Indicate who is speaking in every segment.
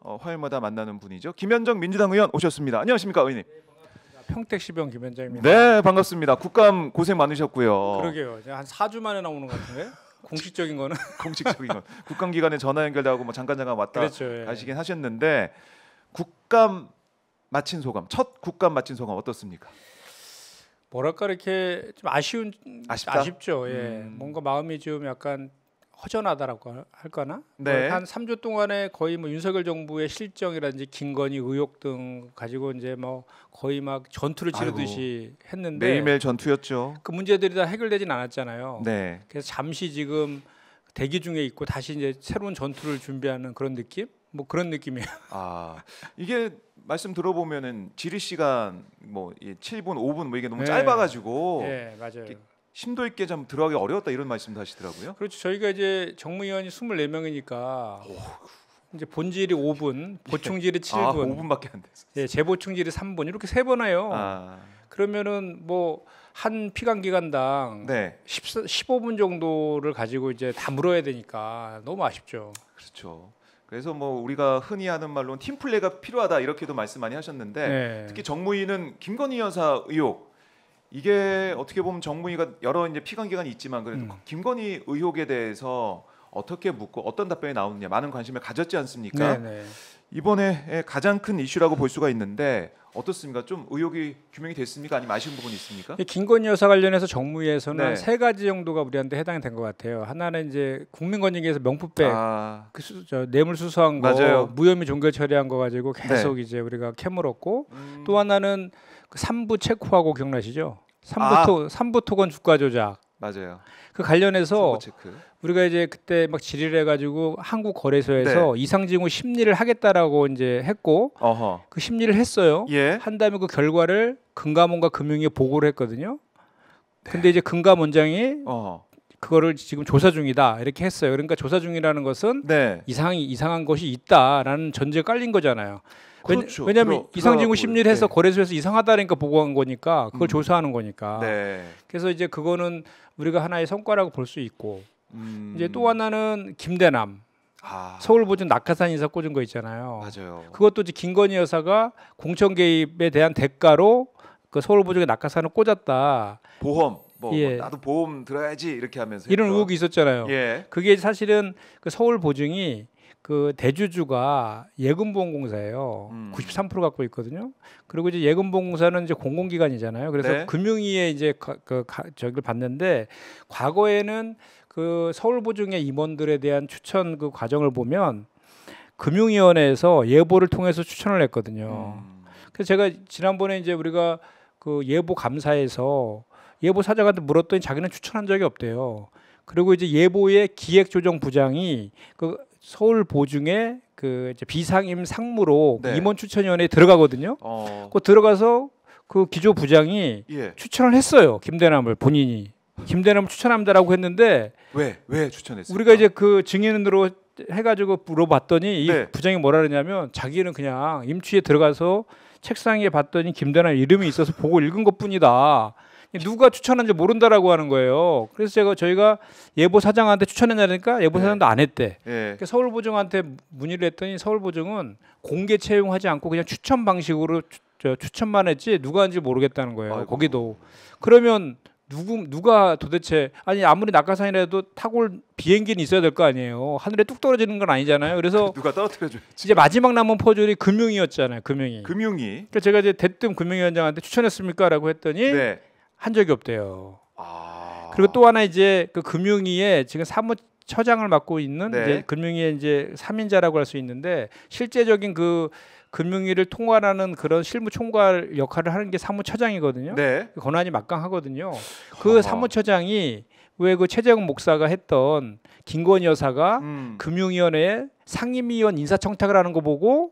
Speaker 1: 화요일마다 만나는 분이죠. 김현정 민주당 의원 오셨습니다. 안녕하십니까, 의원님?
Speaker 2: 평택시병 김현정입니다.
Speaker 1: 네, 반갑습니다. 국감 고생 많으셨고요.
Speaker 2: 그러게요. 한 4주 만에 나오는 것 같은데 공식적인 거는
Speaker 1: 공식적인 건 국감 기간에 전화 연결하고 뭐 잠깐 왔다
Speaker 2: 그렇죠, 예.
Speaker 1: 가시긴 하셨는데 국감 마친 소감, 첫 국감 마친 소감 어떻습니까?
Speaker 2: 뭐랄까 이렇게 좀 아쉽죠. 예. 뭔가 마음이 좀 약간 허전하다라고 할까나?
Speaker 1: 네.
Speaker 2: 한 3주 동안에 거의 뭐 윤석열 정부의 실정이라든지 김건희 의혹 등 가지고 이제 뭐 거의 막 전투를 치르듯이 했는데
Speaker 1: 매일매일 전투였죠.
Speaker 2: 그 문제들이 다 해결되진 않았잖아요.
Speaker 1: 네.
Speaker 2: 그래서 잠시 지금 대기 중에 있고 다시 이제 새로운 전투를 준비하는 그런 느낌? 뭐 그런 느낌이에요.
Speaker 1: 아, 이게 말씀 들어보면은 질의 시간 뭐 7분, 5분 뭐 이게 너무
Speaker 2: 네.
Speaker 1: 짧아가지고
Speaker 2: 네, 맞아요.
Speaker 1: 심도 있게 좀 들어가기 어려웠다 이런 말씀도 하시더라고요.
Speaker 2: 그렇죠. 저희가 이제 정무위원이 24명이니까 이제 본질이 5분, 보충질이 7분,
Speaker 1: 아, 5분밖에 안 됐어요.
Speaker 2: 예, 재보충질이 3분 이렇게 3번 해요.
Speaker 1: 아,
Speaker 2: 그러면은 뭐 한 피감 기관당
Speaker 1: 네,
Speaker 2: 15분 정도를 가지고 이제 다 물어야 되니까 너무 아쉽죠.
Speaker 1: 그렇죠. 그래서 뭐 우리가 흔히 하는 말로는 팀플레이가 필요하다 이렇게도 말씀 많이 하셨는데
Speaker 2: 네.
Speaker 1: 특히 정무위는 김건희 여사 의혹 이게 어떻게 보면 정무위가 여러 이제 피감 기관이 있지만 그래도 김건희 의혹에 대해서 어떻게 묻고 어떤 답변이 나오느냐 많은 관심을 가졌지 않습니까?
Speaker 2: 네.
Speaker 1: 이번에 가장 큰 이슈라고 볼 수가 있는데 어떻습니까? 좀 의혹이 규명이 됐습니까? 아니면 아쉬운 부분이 있습니까?
Speaker 2: 김건희 여사 관련해서 정무위에서는
Speaker 1: 네.
Speaker 2: 한 3가지 정도가 우리한테 해당이 된 것 같아요. 하나는 이제 국민권익위에서 명품백 저 뇌물 수수한 거,
Speaker 1: 맞아요.
Speaker 2: 무혐의 종결 처리한 거 가지고 계속 이제 우리가 캐물었고 또 하나는 그 3부 체코하고 기억나시죠? 3부 토건 주가 조작.
Speaker 1: 맞아요.
Speaker 2: 그 관련해서
Speaker 1: 체크.
Speaker 2: 우리가 이제 그때 막 질의를 해가지고 한국거래소에서 이상징후 심리를 하겠다라고 이제 했고 그 심리를 했어요.
Speaker 1: 예.
Speaker 2: 한 다음에 그 결과를 금감원과 금융위에 보고를 했거든요. 근데 이제 금감원장이 그거를 지금 조사 중이다 이렇게 했어요. 그러니까 조사 중이라는 것은 이상한 것이 있다라는 전제가 깔린 거잖아요.
Speaker 1: 그렇죠.
Speaker 2: 왜냐하면 이상징후 심리를 해서 거래소에서 이상하다니까 보고한 거니까 그걸 조사하는 거니까. 그래서 이제 그거는 우리가 하나의 성과라고 볼 수 있고 이제 또 하나는 김대남 서울보증 낙하산 인사 꽂은 거 있잖아요.
Speaker 1: 맞아요.
Speaker 2: 그것도 이제 김건희 여사가 공천 개입에 대한 대가로 그 서울보증에 낙하산을 꽂았다.
Speaker 1: 보험 뭐 나도 보험 들어야지 이렇게 하면서
Speaker 2: 이런 의혹이 있었잖아요.
Speaker 1: 예.
Speaker 2: 그게 사실은 그 서울보증이 그 대주주가 예금보험공사예요. 93% 갖고 있거든요. 그리고 이제 예금보험공사는 이제 공공기관이잖아요. 그래서 금융위에 이제 저기를 받는데 과거에는 그 서울보증의 임원들에 대한 추천 그 과정을 보면 금융위원회에서 예보를 통해서 추천을 했거든요. 그래서 제가 지난번에 이제 우리가 그 예보 감사에서 예보 사장한테 물었더니 자기는 추천한 적이 없대요. 그리고 이제 예보의 기획조정부장이 그 서울보증의 그 이제 비상임 상무로 임원 추천위원회에 들어가거든요. 그 들어가서 그 기조부장이 추천을 했어요. 김대남을 본인이 김대남을 추천합니다라고 했는데
Speaker 1: 왜 추천했어요?
Speaker 2: 우리가 이제 그 증인으로 해가지고 물어봤더니 이 부장이 뭐라 그러냐면 자기는 그냥 임취에 들어가서 책상에 봤더니 김대남 이름이 있어서 보고 읽은 것뿐이다. 누가 추천한지 모른다라고 하는 거예요. 그래서 저희가 예보 사장한테 추천했냐니까 예보 사장도 안 했대. 그러니까 서울보증한테 문의를 했더니 서울보증은 공개 채용하지 않고 그냥 추천 방식으로 추천만 했지 누가 한지 모르겠다는 거예요.
Speaker 1: 아이고.
Speaker 2: 거기도. 그러면 누가 도대체 아무리 낙하산이라도 타고 올 비행기는 있어야 될 거 아니에요. 하늘에 뚝 떨어지는 건 아니잖아요. 그래서
Speaker 1: 누가 떨어뜨려줘야지.
Speaker 2: 이제 마지막 남은 퍼즐이 금융위였잖아요. 금융위.
Speaker 1: 그러니까
Speaker 2: 제가 이제 대뜸 금융위원장한테 추천했습니까라고 했더니 한 적이 없대요. 그리고 또 하나 이제 그 금융위에 지금 사무처장을 맡고 있는 이제 금융위의 이제 3인자라고 할 수 있는데 실제적인 그 금융위를 통괄하는 그런 실무 총괄 역할을 하는 게 사무처장이거든요. 그 권한이 막강하거든요. 그 사무처장이 왜 그 최재형 목사가 했던 김건희 여사가 금융위원회에 상임위원 인사청탁을 하는 거 보고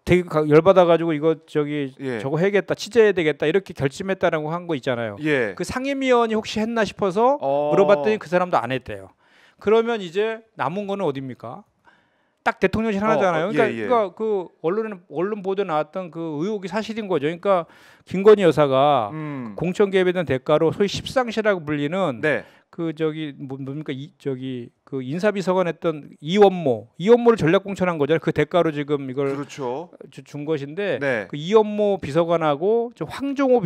Speaker 2: 되게 열받아가지고 이거 저거 해야겠다, 취재해야 되겠다 이렇게 결심했다라고 한 거 있잖아요. 그 상임위원이 혹시 했나 싶어서 물어봤더니 그 사람도 안 했대요. 그러면 이제 남은 거는 어디입니까? 딱 대통령실 하나잖아요. 그러니까 그 언론 보도에 나왔던 그 의혹이 사실인 거죠. 그러니까 김건희 여사가 공천 개입에 대한 대가로 소위 십상시라고 불리는 그 저기 뭡니까 그 인사비서관 했던 이원모를 전략 공천한 거잖아요. 그 대가로 지금 이걸
Speaker 1: 그렇죠.
Speaker 2: 준 것인데
Speaker 1: 네.
Speaker 2: 그 이원모 비서관하고 저 황종호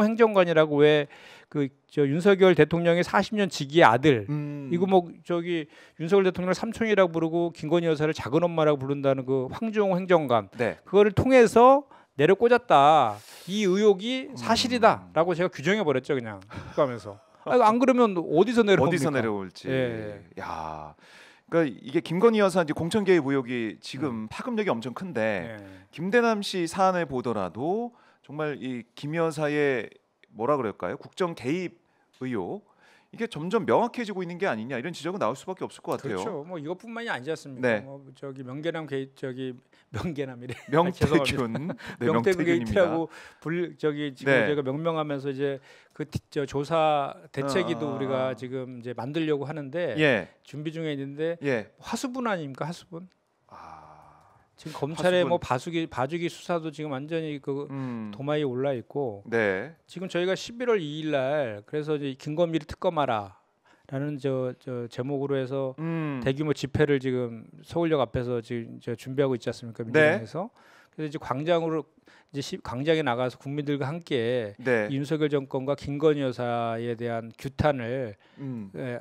Speaker 2: 행정관이라고 왜 그 저 윤석열 대통령의 40년 지기의 아들 이거 뭐 저기 윤석열 대통령을 삼촌이라고 부르고 김건희 여사를 작은 엄마라고 부른다는 그 황종호 행정관
Speaker 1: 네.
Speaker 2: 그거를 통해서 내려 꽂았다. 이 의혹이 사실이다라고 제가 규정해 버렸죠, 그냥. 그러면서. 안 그러면 어디서
Speaker 1: 내려올지.
Speaker 2: 예.
Speaker 1: 야. 그러니까 이게 김건희 여사 이제 공천 개입 의혹이 지금 파급력이 엄청 큰데 김대남 씨 사안을 보더라도 정말 이 김 여사의 뭐라 그럴까요? 국정 개입 의혹 이게 점점 명확해지고 있는 게 아니냐 이런 지적은 나올 수밖에 없을 것 같아요.
Speaker 2: 그렇죠. 뭐 이것뿐만이 아니지 않습니까?
Speaker 1: 네.
Speaker 2: 뭐 저기 명계남 게이트 명계남이래.
Speaker 1: 명태균. 네,
Speaker 2: 명태균 게이트라고 지금
Speaker 1: 네.
Speaker 2: 제가 명명하면서 이제 그 조사 대책위도 우리가 지금 이제 만들려고 하는데 준비 중에 있는데 화수분 아닙니까? 화수분. 지금 검찰의 뭐 봐주기 수사도 지금 완전히 그 도마에 올라 있고 지금 저희가 11월 2일 날 그래서 이제 김건희를 특검하라라는 저 제목으로 해서 대규모 집회를 지금 서울역 앞에서 지금 준비하고 있지 않습니까? 민주당에서. 그래서 이제 광장에 나가서 국민들과 함께 윤석열 정권과 김건희 여사에 대한 규탄을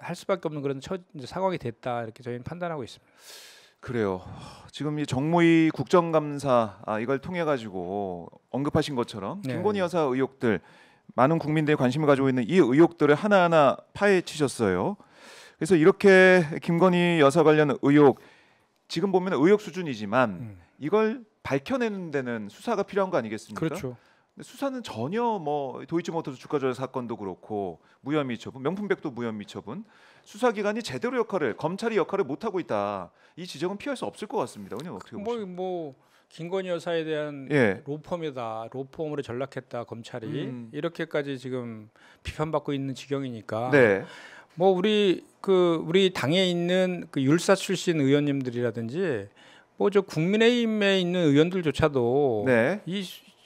Speaker 2: 할 수밖에 없는 그런 상황이 됐다 이렇게 저희는 판단하고 있습니다.
Speaker 1: 그래요. 지금 이 정무위 국정감사 이걸 통해 가지고 언급하신 것처럼 김건희 여사 의혹들 많은 국민들이 관심을 가지고 있는 이 의혹들을 하나하나 파헤치셨어요. 그래서 이렇게 김건희 여사 관련 의혹 지금 보면 의혹 수준이지만 이걸 밝혀내는 데는 수사가 필요한 거 아니겠습니까?
Speaker 2: 그렇죠.
Speaker 1: 근데 수사는 전혀 뭐 도이치모터스 주가 조작 사건도 그렇고 무혐의 처분, 명품백도 무혐의 처분, 수사기관이 제대로 검찰이 역할을 못 하고 있다. 이 지적은 피할 수 없을 것 같습니다. 의원님 어떻게 보십니까?
Speaker 2: 뭐 김건희 여사에 대한 로펌이다, 로펌으로 전락했다 검찰이 이렇게까지 지금 비판받고 있는 지경이니까. 뭐 우리 당에 있는 그 율사 출신 의원님들이라든지 뭐 저 국민의힘에 있는 의원들조차도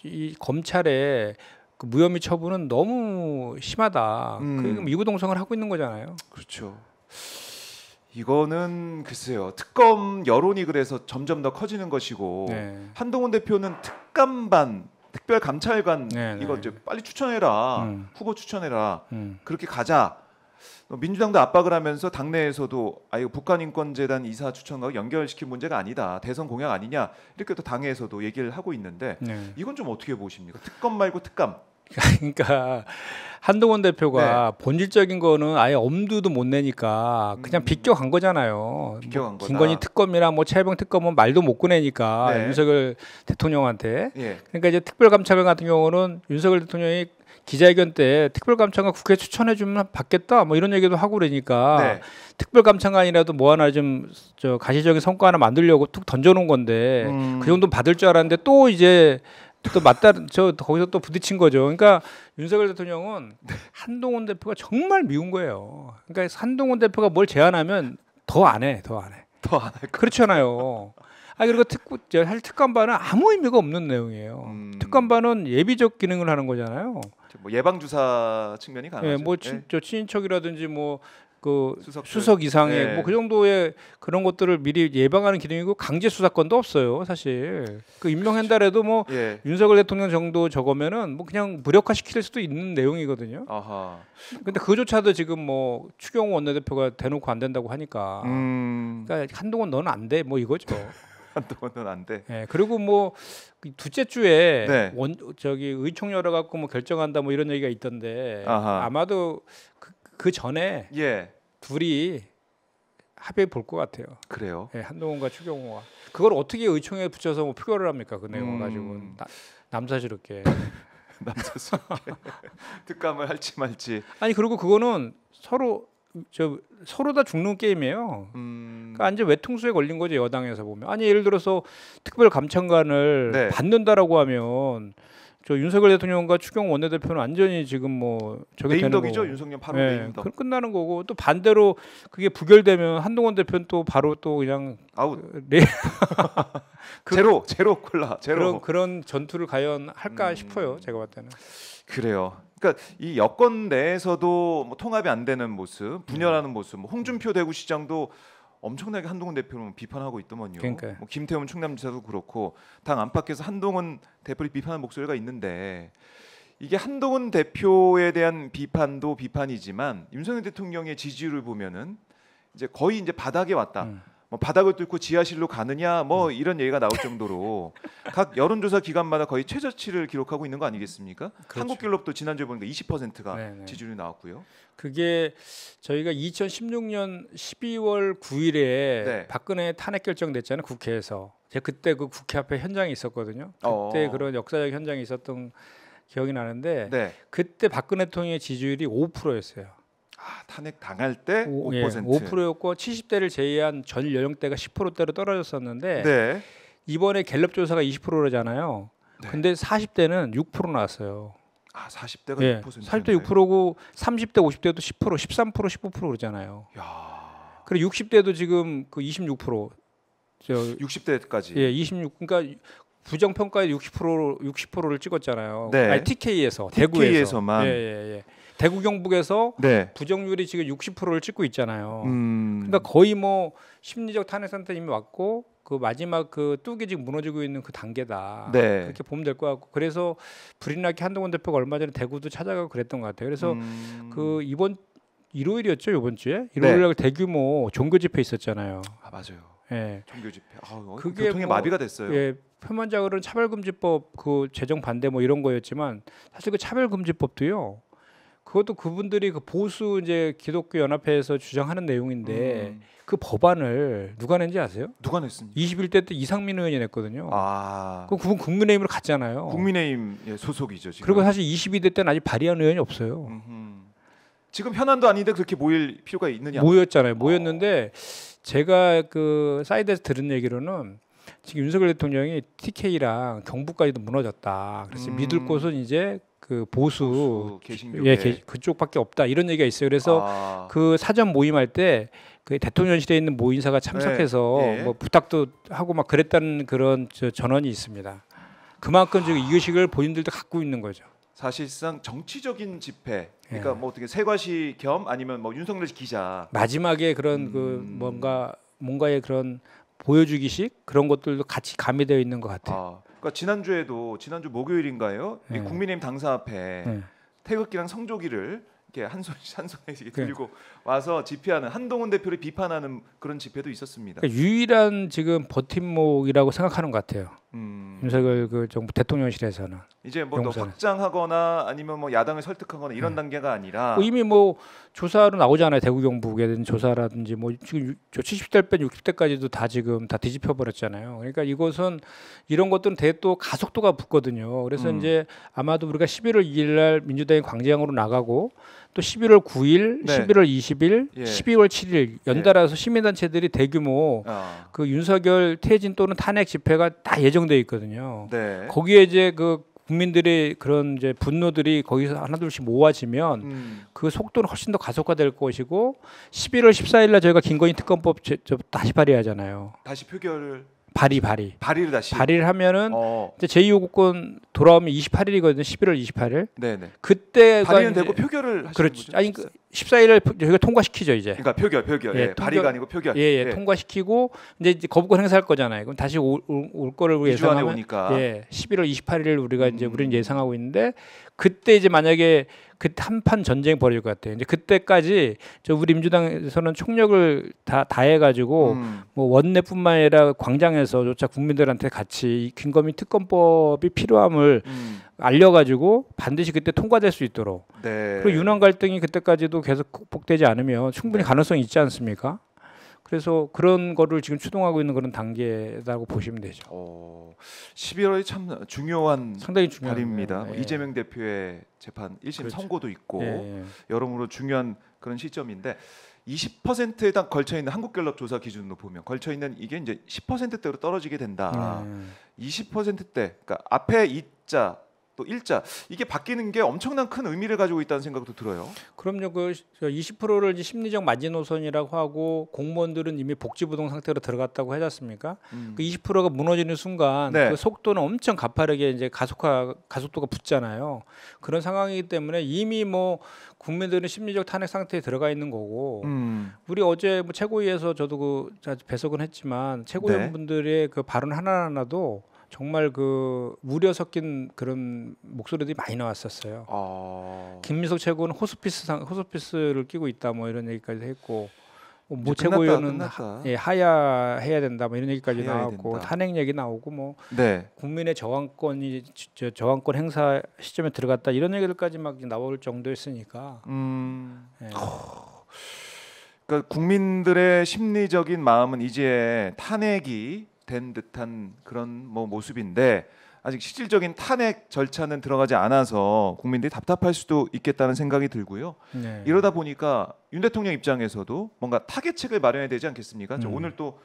Speaker 2: 이 검찰의 그 무혐의 처분은 너무 심하다. 그 이구동성을 하고 있는 거잖아요.
Speaker 1: 그렇죠. 이거는 글쎄요. 특검 여론이 그래서 점점 더 커지는 것이고 한동훈 대표는 특감반, 특별감찰관 이거 이제 빨리 추천해라. 후보 추천해라. 그렇게 가자. 민주당도 압박을 하면서 당내에서도 이거 북한인권재단 이사 추천과 연결시킨 문제가 아니다. 대선 공약 아니냐. 이렇게 또 당에서도 얘기를 하고 있는데 이건 좀 어떻게 보십니까? 특검 말고 특감.
Speaker 2: 그러니까 한동훈 대표가 본질적인 거는 아예 엄두도 못 내니까 그냥 비껴간 거잖아요.
Speaker 1: 비껴간 거다.
Speaker 2: 김건희 특검이나 뭐 최혜병 특검은 말도 못 꺼내니까 윤석열 대통령한테. 그러니까 이제 특별감찰관 같은 경우는 윤석열 대통령이 기자회견 때 특별감찰관 국회에 추천해주면 받겠다 뭐 이런 얘기도 하고 그러니까 특별감찰관이라도 뭐 하나 좀 저 가시적인 성과 하나 만들려고 툭 던져놓은 건데 그 정도 받을 줄 알았는데 또 이제 또 거기서 또 부딪힌 거죠. 그러니까 윤석열 대통령은 한동훈 대표가 정말 미운 거예요. 그러니까 한동훈 대표가 뭘 제안하면 더 안 해. 그렇잖아요. 그리고 특감반은 아무 의미가 없는 내용이에요. 특감반은 예비적 기능을 하는 거잖아요.
Speaker 1: 뭐 예방 주사 측면이 가능하죠.
Speaker 2: 뭐 친인척이라든지 뭐 그 수석 이상의 뭐 그 정도의 그런 것들을 미리 예방하는 기능이고 강제 수사권도 없어요, 사실. 그 임명한다래도 뭐 윤석열 대통령 정도 적으면은 뭐 그냥 무력화시킬 수도 있는 내용이거든요. 근데 그조차도 지금 뭐 추경호 원내대표가 대놓고 안 된다고 하니까. 그러니까 한동훈 너는 안 돼, 뭐 이거죠.
Speaker 1: 한동훈은 안 돼.
Speaker 2: 그리고 뭐 둘째 주에 의총 열어갖고 뭐 결정한다 뭐 이런 얘기가 있던데 아마도 그 전에 둘이 합의 볼 것 같아요.
Speaker 1: 그래요?
Speaker 2: 한동훈과 추경호가 그걸 어떻게 의총에 붙여서 뭐 표결을 합니까? 그 내용을 가지고 남사스럽게
Speaker 1: 특감을 할지 말지.
Speaker 2: 그리고 그거는 서로 다 죽는 게임이에요. 그러니까 완전 외통수에 걸린 거죠, 여당에서 보면. 예를 들어서 특별감찰관을 받는다라고 하면 저 윤석열 대통령과 추경호 원내대표는 완전히 지금 뭐 저게 되는 거고.
Speaker 1: 네임덕이죠, 윤석열 바로 네임덕.
Speaker 2: 그럼 끝나는 거고 또 반대로 그게 부결되면 한동훈 대표는 또 바로 또 그냥
Speaker 1: 아웃. 제로 콜라 제로.
Speaker 2: 그런 전투를 과연 할까 싶어요, 제가 봤을 때는.
Speaker 1: 그래요. 그러니까 이 여권 내에서도 뭐 통합이 안 되는 모습, 분열하는 모습, 뭐 홍준표 대구시장도 엄청나게 한동훈 대표를 비판하고 있더만요.
Speaker 2: 그러니까요.
Speaker 1: 뭐 김태훈 충남지사도 그렇고 당 안팎에서 한동훈 대표를 비판하는 목소리가 있는데 이게 한동훈 대표에 대한 비판도 비판이지만 윤석열 대통령의 지지율을 보면은 이제 거의 이제 바닥에 왔다. 뭐 바닥을 뚫고 지하실로 가느냐 뭐 이런 얘기가 나올 정도로 각 여론조사 기관마다 거의 최저치를 기록하고 있는 거 아니겠습니까? 그렇죠. 한국갤럽도 지난주에 보니까 20%가 네네. 지지율이 나왔고요.
Speaker 2: 그게 저희가 2016년 12월 9일에 네. 박근혜 탄핵 결정됐잖아요. 국회에서. 제가 그때 그 국회 앞에 현장에 있었거든요. 그때 그런 역사적 현장에 있었던 기억이 나는데 네. 그때 박근혜 대통령의 지지율이 5%였어요.
Speaker 1: 탄핵 당할 때 5%.
Speaker 2: 예, 5%였고 70대를 제외한 전 연령대가 10%대로 떨어졌었는데 네. 이번에 갤럽 조사가 20%잖아요. 네. 근데 40대는 6% 나왔어요.
Speaker 1: 40대가 예, 6%.
Speaker 2: 40대 6%고 30대 50대도 10%, 13%, 15% 그러잖아요.
Speaker 1: 야.
Speaker 2: 그리고 60대도 지금 그 26%.
Speaker 1: 60대까지.
Speaker 2: 예, 26. 그러니까 부정 평가에 60%를 찍었잖아요. 네. 아니, TK에서
Speaker 1: TK에서만.
Speaker 2: 예. 대구 경북에서 네. 부정률이 지금 60%를 찍고 있잖아요. 그러니까 거의 뭐 심리적 탄핵 상태 이미 왔고 그 마지막 그 뚝이 지금 무너지고 있는 그 단계다. 네. 그렇게 보면 될 것 같고 그래서 불이 나게 한동훈 대표가 얼마 전에 대구도 찾아가고 그랬던 것 같아요. 그래서 그 이번 일요일이었죠, 이번 주에 일요일 날 네. 대규모 종교 집회 있었잖아요.
Speaker 1: 맞아요.
Speaker 2: 예.
Speaker 1: 종교 집회. 그게 교통에 뭐, 마비가 됐어요.
Speaker 2: 예. 표면적으로는 차별금지법 그 제정 반대 뭐 이런 거였지만 사실 그 차별금지법도요. 그것도 그분들이 그 보수 이제 기독교 연합회에서 주장하는 내용인데 그 법안을 누가 낸지 아세요?
Speaker 1: 누가 냈습니까?
Speaker 2: 21대 때 이상민 의원이 냈거든요. 그 그분 국민의힘으로 갔잖아요.
Speaker 1: 국민의힘 소속이죠 지금.
Speaker 2: 그리고 사실 22대 때는 아직 발의한 의원이 없어요.
Speaker 1: 지금 현안도 아닌데 그렇게 모일 필요가 있느냐?
Speaker 2: 모였잖아요. 모였는데 제가 그 사이드에서 들은 얘기로는 지금 윤석열 대통령이 TK랑 경북까지도 무너졌다. 그래서 믿을 곳은 이제 그 보수 개신교계 그쪽밖에 없다 이런 얘기가 있어요. 그래서 그 사전 모임할 때 그 대통령실에 있는 모 인사가 참석해서 네. 뭐 부탁도 하고 막 그랬다는 그런 전언이 있습니다. 그만큼 지금 이 의식을 본인들도 갖고 있는 거죠.
Speaker 1: 사실상 정치적인 집회, 그러니까 뭐 어떻게 세과시 겸 아니면 뭐 윤석열 기자
Speaker 2: 마지막에 그런 그 뭔가의 그런 보여주기식 그런 것들도 같이 가미되어 있는 것 같아요.
Speaker 1: 그러니까 지난주 목요일인가요? 네. 국민의힘 당사 앞에 태극기랑 성조기를 이렇게 한 손에 들고 와서 집회하는 한동훈 대표를 비판하는 그런 집회도 있었습니다.
Speaker 2: 그러니까 유일한 지금 버팀목이라고 생각하는 것 같아요. 윤석열 그 정부 대통령실에서는
Speaker 1: 이제 뭐 더 확장하거나 아니면 뭐 야당을 설득하거나 이런 단계가 아니라
Speaker 2: 이미 뭐 조사로 나오잖아요. 대구 경북에 대한 조사라든지 뭐 지금 70대 뺀 60대까지도 다 지금 다 뒤집혀 버렸잖아요. 그러니까 이것은 이런 것들은 되게 또 가속도가 붙거든요. 그래서 이제 아마도 우리가 11월 2일 날 민주당이 광장으로 나가고 또 11월 9일, 네. 11월 20일, 12월 7일 연달아서 시민단체들이 대규모 그 윤석열 퇴진 또는 탄핵 집회가 다 예정돼 있거든요. 네. 거기에 이제 그 국민들의 그런 이제 분노들이 거기서 하나둘씩 모아지면 그 속도는 훨씬 더 가속화될 것이고 11월 14일 날 저희가 김건희 특검법 다시 발의하잖아요.
Speaker 1: 다시 표결을
Speaker 2: 발의를
Speaker 1: 다시
Speaker 2: 발의를 하면은 이제 제2요구권 돌아오면 28일이거든요. 11월 28일.
Speaker 1: 네네.
Speaker 2: 그때가
Speaker 1: 발의는 되고 표결을 하시는
Speaker 2: 그렇죠.
Speaker 1: 거죠?
Speaker 2: 아니 14일에 저희가 통과시키죠 이제.
Speaker 1: 그러니까 표결. 예, 발의가 아니고 표결.
Speaker 2: 예. 통과시키고 이제 거부권 행사할 거잖아요. 그럼 다시 올 거를 우리 예상하면
Speaker 1: 오니까.
Speaker 2: 11월 28일 우리가 이제 우리는 예상하고 있는데 그때 이제 만약에 그때 한판 전쟁이 벌어질 것 같아요. 이제 그때까지 우리 민주당에서는 총력을 다 해가지고 뭐 원내뿐만 아니라 광장에서조차 국민들한테 같이 이 김건희 특검법이 필요함을 알려가지고 반드시 그때 통과될 수 있도록. 네. 그리고 윤핵 갈등이 그때까지도 계속 극복되지 않으면 충분히 가능성이 있지 않습니까? 그래서 그런 거를 지금 추동하고 있는 그런 단계라고 보시면 되죠.
Speaker 1: 12월이 참
Speaker 2: 상당히 중요한
Speaker 1: 달입니다. 이재명 대표의 재판 1심 그렇죠. 선고도 있고 여러모로 중요한 그런 시점인데 20%에 딱 걸쳐 있는 한국갤럽 조사 기준으로 보면 걸쳐 있는 이게 이제 10%대로 떨어지게 된다. 20%대, 그러니까 앞에 이자 또 일자 이게 바뀌는 게 엄청난 큰 의미를 가지고 있다는 생각도 들어요.
Speaker 2: 그럼요. 그 20%를 이제 심리적 마지노선이라고 하고 공무원들은 이미 복지부동 상태로 들어갔다고 하지 않습니까? 그 20%가 무너지는 순간
Speaker 1: 네.
Speaker 2: 그 속도는 엄청 가파르게 이제 가속도가 붙잖아요. 그런 상황이기 때문에 이미 뭐 국민들은 심리적 탄핵 상태에 들어가 있는 거고 우리 어제 뭐 최고위에서 저도 그 배석은 했지만 최고위원분들의 그 발언 하나하나도 정말 그 우려 섞인 그런 목소리들이 많이 나왔었어요. 김민석 최고는 호스피스를 끼고 있다 뭐 이런 얘기까지 했고 모 최고위원은 하야해야 된다 뭐 이런 얘기까지 나왔고 된다. 탄핵 얘기 나오고 뭐
Speaker 1: 네.
Speaker 2: 국민의 저항권 행사 시점에 들어갔다 이런 얘기들까지 막 나올 정도였으니까. 네.
Speaker 1: 그러니까 국민들의 심리적인 마음은 이제 탄핵이 된 듯한 그런 뭐 모습인데 아직 실질적인 탄핵 절차는 들어가지 않아서 국민들이 답답할 수도 있겠다는 생각이 들고요. 네. 이러다 보니까 윤 대통령 입장에서도 뭔가 타개책을 마련해야 되지 않겠습니까? 오늘 또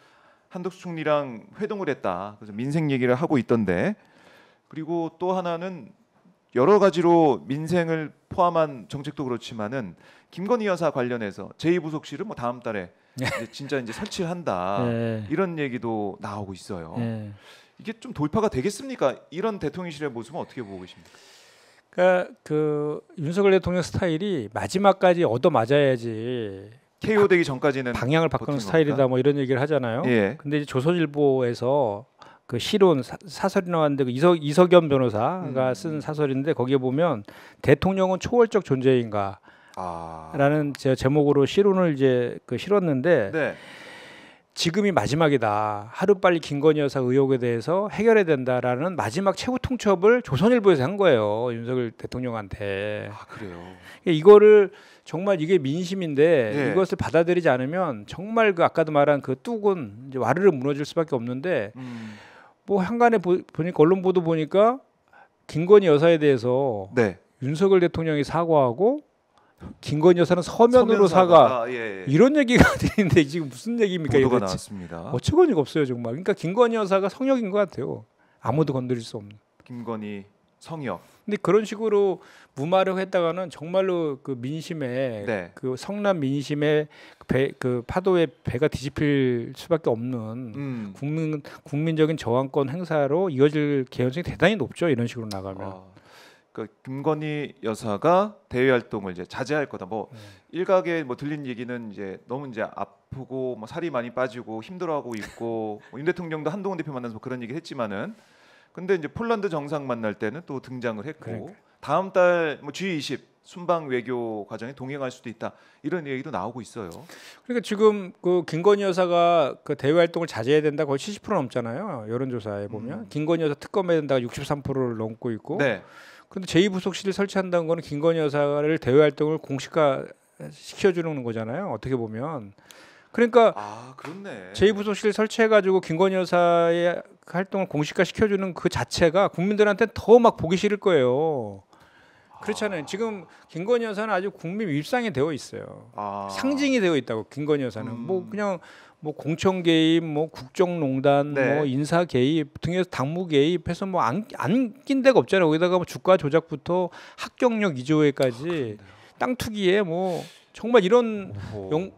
Speaker 1: 한덕수 총리랑 회동을 했다. 그래서 민생 얘기를 하고 있던데 그리고 또 하나는 여러 가지로 민생을 포함한 정책도 그렇지만은 김건희 여사 관련해서 제2부속실을 뭐 다음 달에 이제 설치를 한다.
Speaker 2: 네.
Speaker 1: 이런 얘기도 나오고 있어요.
Speaker 2: 네.
Speaker 1: 이게 좀 돌파가 되겠습니까? 이런 대통령실의 모습은 어떻게 보고 계십니까?
Speaker 2: 그러니까 그 윤석열 대통령 스타일이 마지막까지 얻어 맞아야지
Speaker 1: KO 되기 전까지는
Speaker 2: 방향을 바꾸는 스타일이다
Speaker 1: 건가?
Speaker 2: 뭐 이런 얘기를 하잖아요.
Speaker 1: 예.
Speaker 2: 근데 이제 조선일보에서 그 실온 사설이 나왔는데 그 이석연 변호사가 쓴 사설인데 거기에 보면 대통령은 초월적 존재인가 라는 제목으로 실온을 이제 실었는데
Speaker 1: 네.
Speaker 2: 지금이 마지막이다. 하루빨리 김건희 여사 의혹에 대해서 해결해야 된다라는 마지막 최후 통첩을 조선일보에서 한 거예요. 윤석열 대통령한테.
Speaker 1: 그래요.
Speaker 2: 이거를 정말 이게 민심인데
Speaker 1: 예.
Speaker 2: 이것을 받아들이지 않으면 정말 그 아까도 말한 그 뚝은 이제 와르르 무너질 수밖에 없는데 뭐 한간에 보니까 언론 보도 보니까 김건희 여사에 대해서
Speaker 1: 네.
Speaker 2: 윤석열 대통령이 사과하고 김건희 여사는 서면으로 사과
Speaker 1: 예.
Speaker 2: 이런 얘기가 되는데 지금 무슨 얘기입니까?
Speaker 1: 보도가 나왔습니다.
Speaker 2: 어처구니가 없어요 정말. 그러니까 김건희 여사가 성역인 것 같아요. 아무도 건드릴 수 없는.
Speaker 1: 김건희 성역.
Speaker 2: 근데 그런 식으로 무마를 했다가는 정말로 그 민심에
Speaker 1: 네.
Speaker 2: 그 성남 민심의 그 파도에 배가 뒤집힐 수밖에 없는 국민적인 저항권 행사로 이어질 개연성이 대단히 높죠. 이런 식으로 나가면.
Speaker 1: 그러니까 김건희 여사가 대외 활동을 이제 자제할 거다. 뭐 일각에 뭐 들린 얘기는 이제 너무 이제 아프고 뭐 살이 많이 빠지고 힘들어하고 있고 윤 대통령도 한동훈 대표 만나서 뭐 그런 얘기 했지만은 근데 이제 폴란드 정상 만날 때는 또 등장을 했고
Speaker 2: 그러니까.
Speaker 1: 다음 달 뭐 G20 순방 외교 과정에 동행할 수도 있다 이런 얘기도 나오고 있어요.
Speaker 2: 그러니까 지금 그 김건희 여사가 그 대외 활동을 자제해야 된다 거의 70% 넘잖아요. 여론조사에 보면 김건희 여사 특검에 된다가 63%를 넘고 있고.
Speaker 1: 네.
Speaker 2: 근데 제2부속실을 설치한다는 거는 김건희 여사를 대외 활동을 공식화 시켜주는 거잖아요. 어떻게 보면. 그러니까
Speaker 1: 그렇네.
Speaker 2: 제2부속실을 설치해가지고 김건희 여사의 활동을 공식화 시켜주는 그 자체가 국민들한테 더 막 보기 싫을 거예요. 그렇잖아요. 지금 김건희 여사는 아주 국민 윗상이 되어 있어요. 상징이 되어 있다고 김건희 여사는 뭐 그냥 뭐 공천 개입, 뭐 국정농단,
Speaker 1: 네.
Speaker 2: 뭐 인사 개입 등에서 당무 개입해서 뭐 안 낀 데가 없잖아요. 거기다가 뭐 주가 조작부터 학경력 이조회까지 땅 투기에 뭐 정말 이런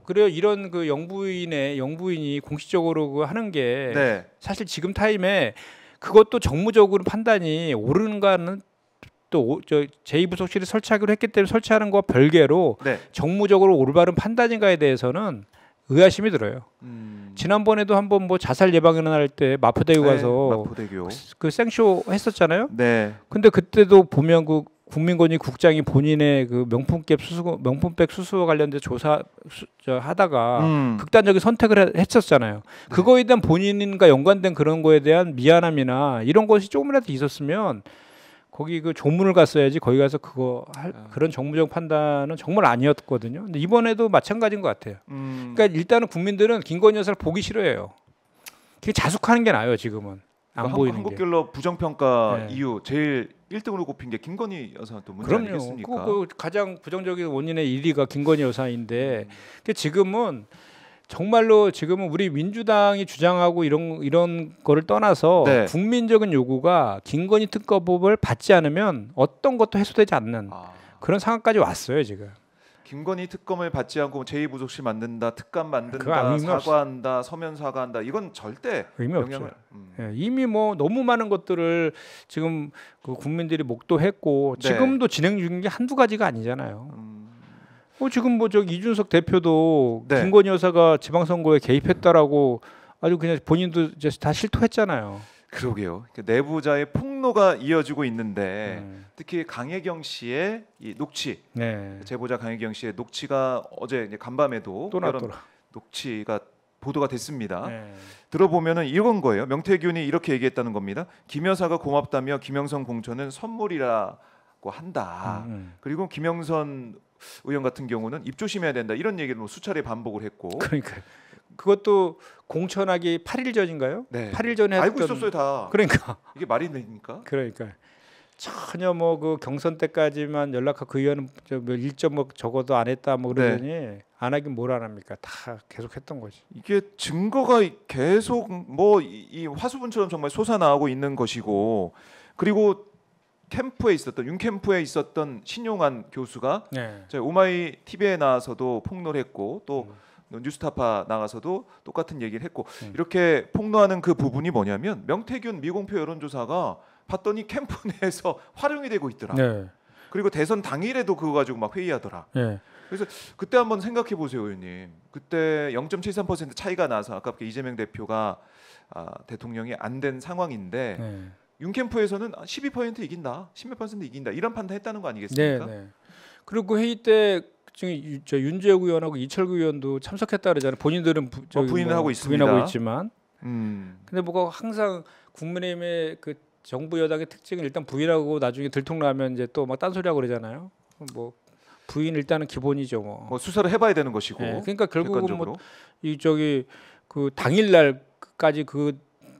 Speaker 2: 그래요. 이런 그 영부인이 공식적으로 그 하는 게
Speaker 1: 네.
Speaker 2: 사실 지금 타임에 그것도 정무적으로 판단이 옳은가는 또 제2부속실을 설치하기로 했기 때문에 설치하는 것과 별개로
Speaker 1: 네.
Speaker 2: 정무적으로 올바른 판단인가에 대해서는 의아심이 들어요. 지난번에도 한번 뭐 자살 예방을 할 때 마포대교 가서
Speaker 1: 마포대교.
Speaker 2: 그 생쇼 했었잖아요.
Speaker 1: 네.
Speaker 2: 근데 그때도 보면 그 국민권익 국장이 본인의 그 명품백 수수와 관련된 하다가 극단적인 선택을 했었잖아요.
Speaker 1: 네.
Speaker 2: 그거에 대한 본인과 연관된 그런 거에 대한 미안함이나 이런 것이 조금이라도 있었으면 거기 그 조문을 갔어야지 거기 가서 그런 정무적 판단은 정말 아니었거든요. 근데 이번에도 마찬가지인 것 같아요. 그러니까 일단은 국민들은 김건희 여사를 보기 싫어해요. 그게 자숙하는 게 나아요. 지금은 안 보이는 게.
Speaker 1: 한국갤럽 부정평가
Speaker 2: 네.
Speaker 1: 이후 제일 1등으로 꼽힌 게 김건희 여사 또 문제
Speaker 2: 그럼요.
Speaker 1: 아니겠습니까?
Speaker 2: 그 가장 부정적인 원인의 1위가 김건희 여사인데 지금은 정말로 지금은 우리 민주당이 주장하고 이런 거를 떠나서
Speaker 1: 네.
Speaker 2: 국민적인 요구가 김건희 특검법을 받지 않으면 어떤 것도 해소되지 않는 그런 상황까지 왔어요 지금.
Speaker 1: 김건희 특검을 받지 않고 제2부속실 만든다, 특감 만든다, 사과한다, 서면 사과한다, 이건 절대
Speaker 2: 의미 없죠. 예, 이미 뭐 너무 많은 것들을 지금 그 국민들이 목도했고
Speaker 1: 네.
Speaker 2: 지금도 진행 중인 게 한두 가지가 아니잖아요. 지금 뭐 저기 이준석 대표도
Speaker 1: 네.
Speaker 2: 김건희 여사가 지방선거에 개입했다라고 아주 그냥 본인도 이제 다 실토했잖아요.
Speaker 1: 그러게요. 내부자의 폭로가 이어지고 있는데 특히 강혜경 씨의 이 녹취,
Speaker 2: 네.
Speaker 1: 제보자 강혜경 씨의 녹취가 어제 이제 간밤에도
Speaker 2: 또
Speaker 1: 여러
Speaker 2: 나더라.
Speaker 1: 녹취가 보도가 됐습니다.
Speaker 2: 네.
Speaker 1: 들어보면은 이건 거예요. 명태균이 이렇게 얘기했다는 겁니다. 김 여사가 고맙다며 김영선 공천은 선물이라고 한다. 그리고 김영선 의원 같은 경우는 입 조심해야 된다. 이런 얘기를 뭐 수차례 반복을 했고.
Speaker 2: 그러니까 그것도 공천하기 8일 전인가요?
Speaker 1: 네.
Speaker 2: 8일 전에
Speaker 1: 알고 있었어요 다.
Speaker 2: 그러니까
Speaker 1: 이게 말이 됩니까?
Speaker 2: 그러니까 전혀 뭐 그 경선 때까지만 연락하고 그 의원은 일점 뭐 적어도 안 했다 뭐 그러더니 안 하긴 뭘 안 합니까? 다 계속 했던 거지.
Speaker 1: 이게 증거가 계속 뭐 이 화수분처럼 정말 솟아나오고 있는 것이고, 그리고 캠프에 있었던 윤 캠프에 있었던 신용환 교수가 저희 오마이 TV에 나와서도 폭로를 했고 또 뉴스타파 나가서도 똑같은 얘기를 했고 이렇게 폭로하는 그 부분이 뭐냐면 명태균 미공표 여론조사가 봤더니 캠프 내에서 활용이 되고 있더라. 그리고 대선 당일에도 그거 가지고 막 회의하더라. 그래서 그때 한번 생각해 보세요, 의원님. 그때 0.73% 차이가 나서 아깝게 이재명 대표가 대통령이 안 된 상황인데 윤 캠프에서는 12% 이긴다, 10몇 % 이긴다 이런 판단했다는 거 아니겠습니까?
Speaker 2: 그리고 그 회의 때 지금 저 윤재욱 의원하고 이철구 의원도 참석했다 그러잖아요. 본인들은
Speaker 1: 부인을 하고 있습니다.
Speaker 2: 부인하고 있지만, 근데 뭐가 항상 국민의힘의 그 정부 여당의 특징은 일단 부인하고 나중에 들통나면 이제 또 막 딴소리하고 그러잖아요. 뭐 부인 일단은 기본이죠 뭐.
Speaker 1: 뭐 수사를 해봐야 되는 것이고.
Speaker 2: 그러니까 결국은 뭐 이 저기 그 당일날까지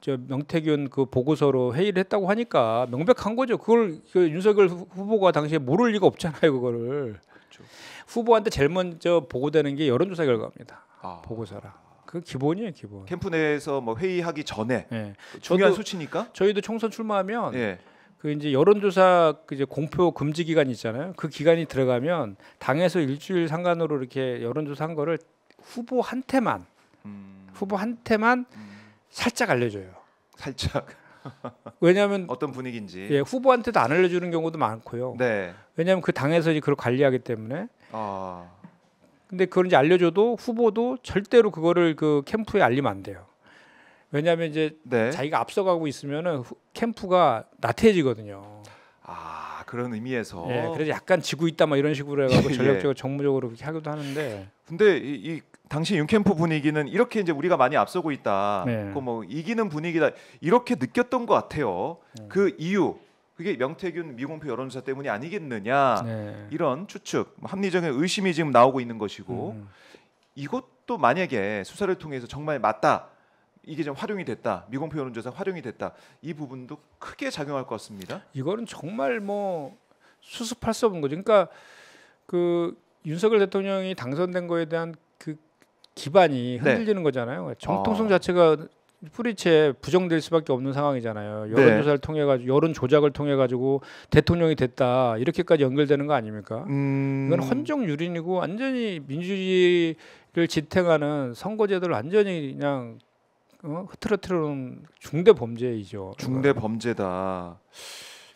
Speaker 2: 저 명태균 그 보고서로 회의를 했다고 하니까 명백한 거죠. 그걸 그 윤석열 후보가 당시에 모를 리가 없잖아요. 그거를 후보한테 제일 먼저 보고되는 게 여론조사 결과입니다. 보고서라. 그 기본이에요, 기본.
Speaker 1: 캠프 내에서 뭐 회의하기 전에 중요한 수치니까.
Speaker 2: 저희도 총선 출마하면 그 이제 여론조사 이제 공표 금지 기간 있잖아요. 그 기간이 들어가면 당에서 일주일 상간으로 이렇게 여론조사 한 거를 후보한테만 살짝 알려줘요.
Speaker 1: 살짝.
Speaker 2: 왜냐하면
Speaker 1: 어떤 분위기인지.
Speaker 2: 후보한테도 안 알려주는 경우도 많고요. 왜냐하면 그 당에서 이제 그걸 관리하기 때문에. 근데 그걸 이제 알려줘도 후보도 절대로 그거를 그 캠프에 알리면 안 돼요. 왜냐하면 이제 자기가 앞서가고 있으면은 캠프가 나태해지거든요.
Speaker 1: 그런 의미에서.
Speaker 2: 그래서 약간 지고 있다 막 이런 식으로 해가지고 전략적으로 정무적으로 그렇게 하기도 하는데.
Speaker 1: 근데 이 당시 윤 캠프 분위기는 이렇게 이제 우리가 많이 앞서고 있다. 그 뭐 이기는 분위기다 이렇게 느꼈던 것 같아요. 그 이유. 그게 명태균 미공표 여론조사 때문이 아니겠느냐 이런 추측, 합리적인 의심이 지금 나오고 있는 것이고 이것도 만약에 수사를 통해서 정말 맞다, 이게 좀 활용이 됐다, 미공표 여론조사 활용이 됐다, 이 부분도 크게 작용할 것 같습니다.
Speaker 2: 이거는 정말 뭐 수습할 수 없는 거죠. 그러니까 그 윤석열 대통령이 당선된 거에 대한 그 기반이 흔들리는 거잖아요. 정통성 자체가 뿌리채 부정될 수밖에 없는 상황이잖아요. 여론조사를 통해 가지고 여론 조작을 통해 가지고 대통령이 됐다 이렇게까지 연결되는 거 아닙니까? 이건 헌정 유린이고 완전히 민주주의를 지탱하는 선거제도를 완전히 그냥 흐트러뜨리는 중대 범죄이죠.
Speaker 1: 중대 범죄다.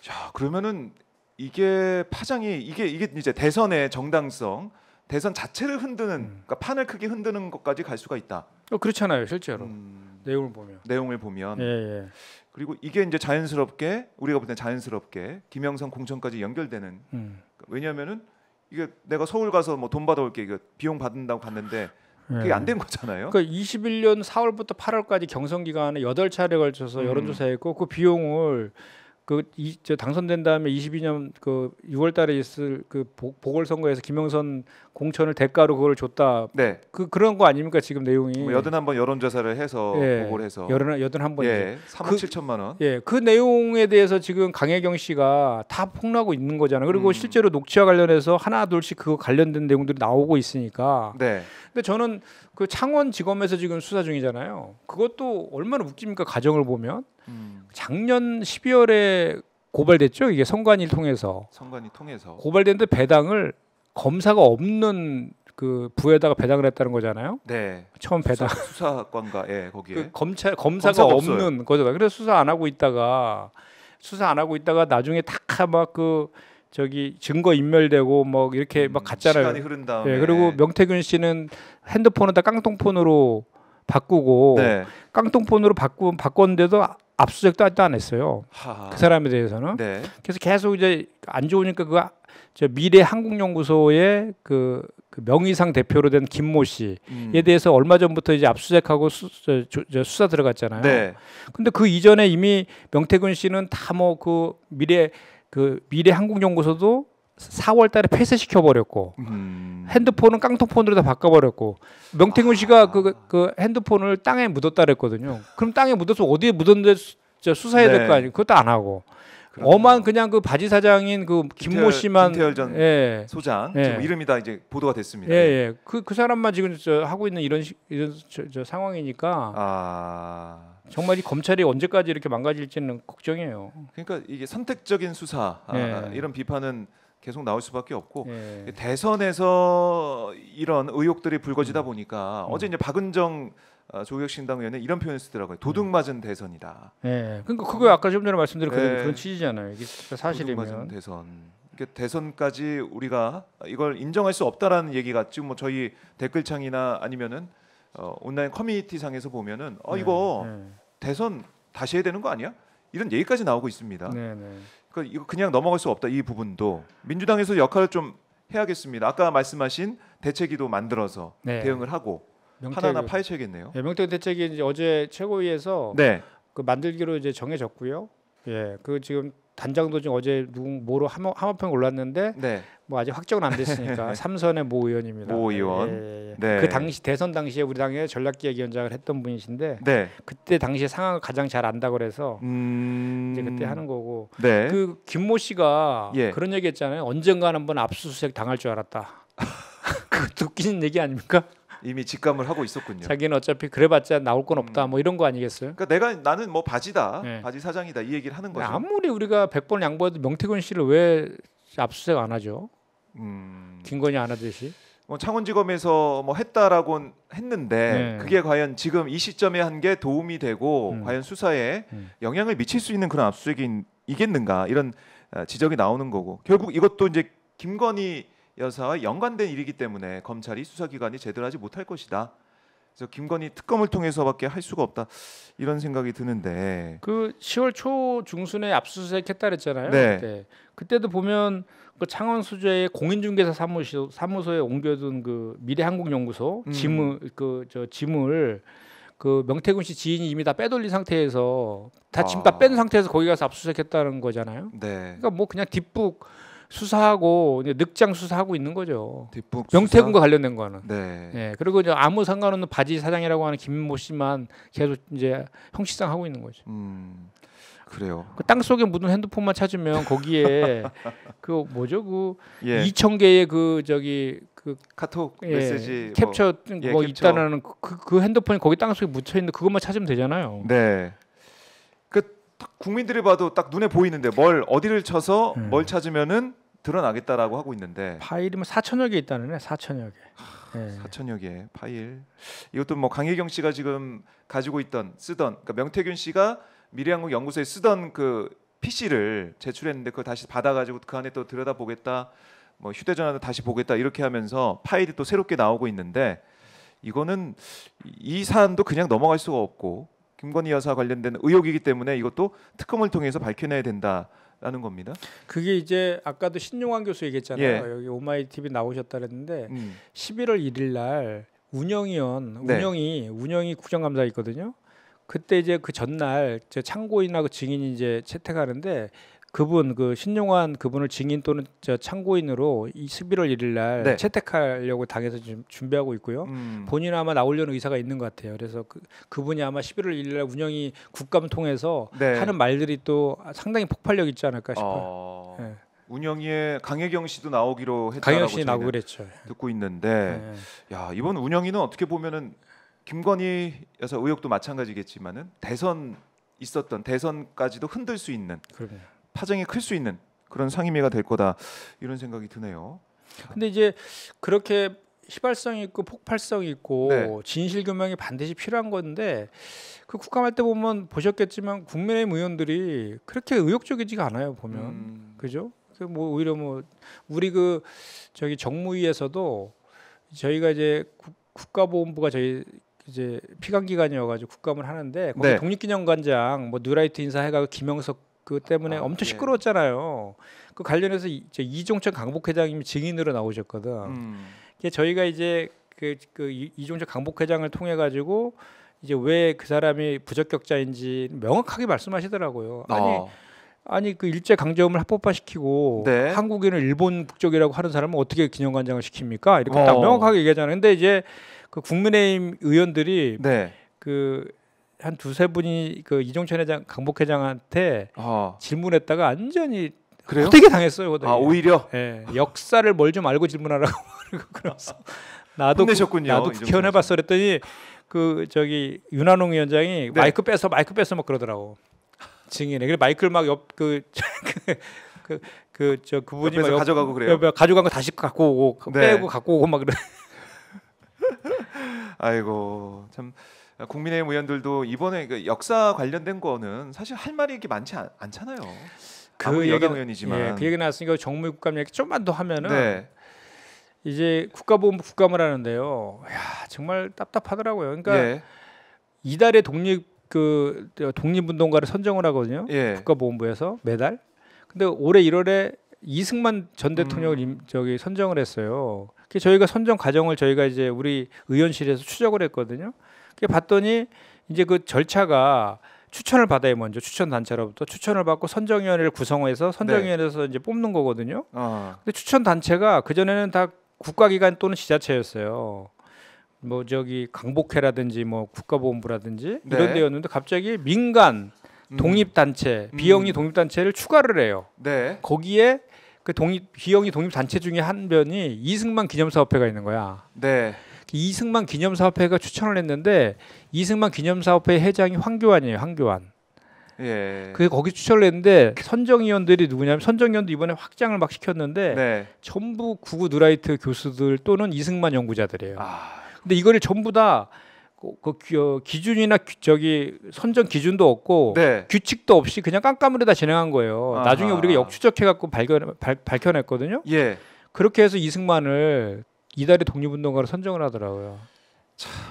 Speaker 1: 자, 그러면은 이게 파장이 이게 이제 대선의 정당성, 대선 자체를 흔드는, 그러니까 판을 크게 흔드는 것까지 갈 수가 있다.
Speaker 2: 그렇잖아요, 실제로. 내용을 보면.
Speaker 1: 그리고 이게 이제 자연스럽게 우리가 볼 때 자연스럽게 김영선 공천까지 연결되는. 왜냐하면은 이게 내가 서울 가서 뭐 돈 받아올게 이거 비용 받는다고 갔는데 그게 안 된 거잖아요.
Speaker 2: 그러니까 21년 4월부터 8월까지 경선 기간에 8차례 걸쳐서 여론조사했고 그 비용을 저 당선된 다음에 22년 그 6월달에 있을 그 보궐선거에서 김영선 공천을 대가로 그걸 줬다.
Speaker 1: 네.
Speaker 2: 그런 거 아닙니까 지금 내용이?
Speaker 1: 뭐 81번 여론조사를 해서
Speaker 2: 예,
Speaker 1: 보고를 해서
Speaker 2: 81번.
Speaker 1: 예, 3억 7천만 원.
Speaker 2: 예, 그 내용에 대해서 지금 강혜경 씨가 다 폭로하고 있는 거잖아요. 그리고 실제로 녹취와 관련해서 하나 둘씩 그거 관련된 내용들이 나오고 있으니까.
Speaker 1: 네.
Speaker 2: 근데 저는 그 창원지검에서 지금 수사 중이잖아요. 그것도 얼마나 웃깁니까 가정을 보면. 작년 12월에 고발됐죠. 이게 선관위를 통해서.
Speaker 1: 선관위 통해서.
Speaker 2: 고발됐는데 배당을 검사가 없는 그 부에다가 배당을 했다는 거잖아요.
Speaker 1: 네.
Speaker 2: 처음 배당.
Speaker 1: 수사관과 검사가
Speaker 2: 그 검사가 없는 거잖아. 그래서 수사 안 하고 있다가 나중에 탁 막 그 저기 증거 인멸되고 뭐 이렇게 막 갔잖아요.
Speaker 1: 시간이 흐른 다음에.
Speaker 2: 예, 그리고 명태균 씨는 핸드폰을 다 깡통폰으로 바꾸고
Speaker 1: 네.
Speaker 2: 깡통폰으로 바꿨는데도 압수수색도 아직도 안 했어요.
Speaker 1: 하하.
Speaker 2: 그 사람에 대해서는.
Speaker 1: 네.
Speaker 2: 그래서 계속 이제 안 좋으니까 저 미래한국연구소의 그 명의상 대표로 된 김모 씨에 대해서 얼마 전부터 이제 압수수색하고 수사 들어갔잖아요.
Speaker 1: 네.
Speaker 2: 근데 그 이전에 이미 명태균 씨는 다 뭐 그 미래한국연구소도 4월달에 폐쇄시켜 버렸고 핸드폰은 깡통폰으로 다 바꿔버렸고 명태균 씨가 그 핸드폰을 땅에 묻었다 그랬거든요. 그럼 땅에 묻어서 어디에 묻었는데 수사해야 될 거 아니에요. 그것도 안 하고. 엄한 그냥 그 바지 사장인 그 김모 씨만
Speaker 1: 김태열 전
Speaker 2: 예.
Speaker 1: 소장
Speaker 2: 예.
Speaker 1: 지금 이름이 다 이제 보도가 됐습니다.
Speaker 2: 예. 그 사람만 지금 하고 있는 이런 상황이니까 정말 이 검찰이 언제까지 이렇게 망가질지는 걱정이에요.
Speaker 1: 그러니까 이게 선택적인 수사 이런 비판은 계속 나올 수밖에 없고 대선에서 이런 의혹들이 불거지다 보니까 어제 이제 박은정 조국혁신당 의원은 이런 표현을 쓰더라고요. 도둑맞은 대선이다.
Speaker 2: 네, 그러니까 그거 아까 좀 전에 말씀드린 그런 취지잖아요. 이게 사실이면.
Speaker 1: 도둑맞은 대선. 대선까지 우리가 이걸 인정할 수 없다라는 얘기가 지금 뭐 저희 댓글창이나 아니면은 온라인 커뮤니티 상에서 보면은 이거 대선 다시 해야 되는 거 아니야? 이런 얘기까지 나오고 있습니다. 그러니까 이거 그냥 넘어갈 수 없다. 이 부분도 민주당에서 역할을 좀 해야겠습니다. 아까 말씀하신 대책위도 만들어서 대응을 하고 하나하나 파헤쳐야겠네요.
Speaker 2: 명태균 대책이 이제 어제 최고위에서 그 만들기로 이제 정해졌고요. 예, 그 지금 단장도 지금 어제 뭐로 하마평 올랐는데 뭐 아직 확정은 안 됐으니까 삼선의 모 의원입니다.
Speaker 1: 모 의원.
Speaker 2: 그 당시 대선 당시에 우리 당의 전략기획위원장을 했던 분이신데 그때 당시에 상황을 가장 잘 안다 그래서 이제 그때 하는 거고. 그 김모 씨가 그런 얘기했잖아요. 언젠가 한번 압수수색 당할 줄 알았다. 그 웃기는 얘기 아닙니까?
Speaker 1: 이미 직감을 하고 있었군요.
Speaker 2: 자기는 어차피 그래봤자 나올 건 없다. 뭐 이런 거 아니겠어요?
Speaker 1: 그러니까 나는 뭐 바지다, 바지 사장이다 이 얘기를 하는 거죠.
Speaker 2: 아무리 우리가 100번 양보해도 명태균 씨를 왜 압수수색 안 하죠? 김건희 안 하듯이.
Speaker 1: 뭐 창원지검에서 뭐 했다라고 했는데 그게 과연 지금 이 시점에 한 게 도움이 되고 과연 수사에 영향을 미칠 수 있는 그런 압수수색이겠는가 이런 지적이 나오는 거고 결국 이것도 이제 김건희 여사와 연관된 일이기 때문에 검찰이 수사기관이 제대로 하지 못할 것이다. 그래서 김건희 특검을 통해서밖에 할 수가 없다. 이런 생각이 드는데
Speaker 2: 그 10월 초 중순에 압수수색했다 그랬잖아요. 그때도 보면 그 창원 수재의 공인중개사 사무소에 옮겨둔 그 미래한국연구소 짐을 그 명태균 씨 지인이 이미 다 빼돌린 상태에서 짐 다 뺀 상태에서 거기 가서 압수수색했다는 거잖아요. 그러니까 뭐 그냥 뒷북 수사하고 늑장 수사하고 있는 거죠. 명태균과 관련된 거는. 그리고 이제 아무 상관없는 바지 사장이라고 하는 김모 씨만 계속 이제 형식상 하고 있는 거죠.
Speaker 1: 그래요.
Speaker 2: 그 땅 속에 묻은 핸드폰만 찾으면 거기에 그 뭐죠? 그 2,000개의 그 저기 그
Speaker 1: 카톡 메시지
Speaker 2: 캡처 뭐 있다는 그 핸드폰이 거기 땅 속에 묻혀 있는 그것만 찾으면 되잖아요.
Speaker 1: 국민들이 봐도 딱 눈에 보이는데 어디를 쳐서 뭘 찾으면은 드러나겠다라고 하고 있는데
Speaker 2: 파일이면 4,000여 개 있다는 애 4,000여 개.
Speaker 1: 4,000여 개 파일. 이것도 뭐 강혜경 씨가 지금 가지고 쓰던 그러니까 명태균 씨가 미래한국 연구소에 쓰던 그 PC를 제출했는데 그걸 다시 받아가지고 그 안에 또 들여다보겠다. 뭐 휴대전화도 다시 보겠다 이렇게 하면서 파일이 또 새롭게 나오고 있는데 이거는 이 사안도 그냥 넘어갈 수가 없고. 김건희 여사 관련된 의혹이기 때문에 이것도 특검을 통해서 밝혀내야 된다라는 겁니다. 그게
Speaker 2: 이제 아까도 신용환 교수 얘기했잖아요. 여기 오마이TV 나오셨다 그랬는데 11월 1일 날 운영이 국정감사 있거든요. 그때 이제 그 전날 저 참고인하고 증인이 이제 채택하는데 그분 그 신용환 그분을 증인 또는 저 참고인으로 이 11월 1일 날
Speaker 1: 네.
Speaker 2: 채택하려고 당에서 지금 준비하고 있고요. 본인 아마 나오려는 의사가 있는 것 같아요. 그래서 그분이 아마 11월 1일 날 운영이 국감을 통해서
Speaker 1: 네.
Speaker 2: 하는 말들이 또 상당히 폭발력 있지 않을까 싶어요. 네.
Speaker 1: 운영위에 강혜경 씨도 나오기로 했다고
Speaker 2: 강혜경 씨 나오고 그랬죠.
Speaker 1: 듣고 있는데, 야 이번 운영위는 어떻게 보면은 김건희 여사 의혹도 마찬가지겠지만은 대선 있었던 대선까지도 흔들 수 있는
Speaker 2: 그럼요.
Speaker 1: 파장이 클 수 있는 그런 상임위가 될 거다 이런 생각이 드네요.
Speaker 2: 근데 이제 그렇게 휘발성 있고 폭발성 있고
Speaker 1: 네.
Speaker 2: 진실 규명이 반드시 필요한 건데 그 국감할 때 보면 보셨겠지만 국민의힘 의원들이 그렇게 의욕적이지가 않아요 보면 그죠? 뭐 오히려 뭐 우리 그 저기 정무위에서도 저희가 이제 국가보훈부가 저희 이제 피감기관이어가지고 국감을 하는데 거기
Speaker 1: 네.
Speaker 2: 독립기념관장 뭐 뉴라이트 인사해가지고 김영석 그 때문에 엄청 시끄러웠잖아요. 그 관련해서 이종철 강북회장님이 증인으로 나오셨거든. 저희가 이제 이종철 강북회장을 통해 가지고 이제 왜 그 사람이 부적격자인지 명확하게 말씀하시더라고요. 아니 그 일제 강점을 합법화시키고
Speaker 1: 네.
Speaker 2: 한국인을 일본 국적이라고 하는 사람은 어떻게 기념관장을 시킵니까? 이렇게 딱 명확하게 얘기하잖아요. 근데 이제 그 국민의힘 의원들이
Speaker 1: 네.
Speaker 2: 그 한 두세 분이 그 이종철 회장 강북회장한테 질문했다가 완전히 되게 당했어요.
Speaker 1: 오히려
Speaker 2: 역사를 뭘 좀 알고 질문하라고 그래서 나도 국회의원 해봤어 그랬더니 그 저기 윤한홍 위원장이
Speaker 1: 네.
Speaker 2: 마이크 뺏어 막 그러더라고 증인에. 그래 마이크를 막 그분이 막
Speaker 1: 가져가고 그래요.
Speaker 2: 가져간 거 다시 갖고 오고 빼고 갖고 오고 막 그래.
Speaker 1: 아이고 참. 국민의힘 의원들도 이번에 그 역사 관련된 거는 사실 할 말이 이렇게 많지 않잖아요. 그 여당 의원이지만
Speaker 2: 그 얘기 나왔으니까 정무 국감 얘기 좀만 더 하면은 이제 국가보훈부 국감을 하는데요. 야 정말 답답하더라고요. 그러니까 이달에 독립운동가를 선정을 하거든요. 국가보훈부에서 매달. 근데 올해 1월에 이승만 전 대통령을 저기 선정을 했어요. 저희가 선정 과정을 저희가 이제 우리 의원실에서 추적을 했거든요. 봤더니 이제 그 절차가 추천을 받아요. 먼저 추천 단체로부터 추천을 받고 선정위원회를 구성해서 선정위원회에서 이제 뽑는 거거든요. 근데 추천 단체가 그 전에는 다 국가기관 또는 지자체였어요. 뭐 저기 강복회라든지 뭐 국가보훈부라든지 이런 데였는데 갑자기 민간 독립단체 비영리 독립단체를 추가를 해요. 거기에 그 비영리 독립단체 중에 한 변이 이승만 기념사업회가 있는 거야. 이승만 기념사업회가 추천을 했는데 이승만 기념사업회 회장이 황교안이에요. 황교안. 그게 거기 추천을 했는데 선정위원들이 누구냐면 선정위원도 이번에 확장을 막 시켰는데 전부 구구 누라이트 교수들 또는 이승만 연구자들이에요. 근데 이거를 전부 다 기준이나 저기 선정 기준도 없고 규칙도 없이 그냥 깜깜으로 다 진행한 거예요. 나중에 우리가 역추적해갖고 밝혀냈거든요. 그렇게 해서 이승만을 이달의 독립운동가로 선정을 하더라고요.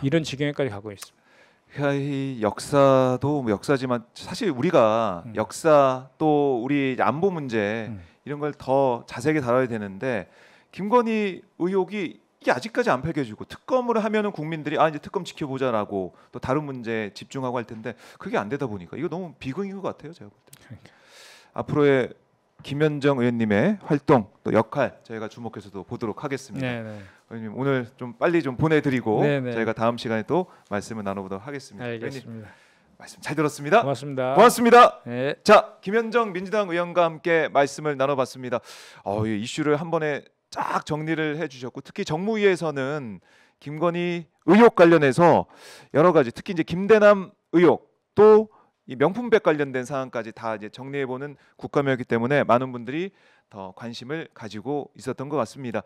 Speaker 2: 이런 지경에까지 가고 있습니다.
Speaker 1: 이 역사도 역사지만 사실 우리가 역사 또 우리 안보 문제 이런 걸 더 자세하게 다뤄야 되는데 김건희 의혹이 이게 아직까지 안 밝혀지고 특검을 하면은 국민들이 이제 특검 지켜보자라고 또 다른 문제에 집중하고 할 텐데 그게 안 되다 보니까 이거 너무 비극인 것 같아요. 제가 볼 때. 앞으로의 김현정 의원님의 활동 또 역할 저희가 주목해서도 보도록 하겠습니다. 의원님 오늘 좀 빨리 좀 보내드리고 저희가 다음 시간에 또 말씀을 나눠보도록 하겠습니다.
Speaker 2: 알겠습니다.
Speaker 1: 의원님, 말씀 잘 들었습니다.
Speaker 2: 고맙습니다.
Speaker 1: 자, 김현정 민주당 의원과 함께 말씀을 나눠봤습니다. 이 이슈를 한 번에 쫙 정리를 해주셨고 특히 정무위에서는 김건희 의혹 관련해서 여러 가지 특히 이제 김대남 의혹 또 이 명품백 관련된 사항까지 다 이제 정리해보는 국감이었기 때문에 많은 분들이 더 관심을 가지고 있었던 것 같습니다.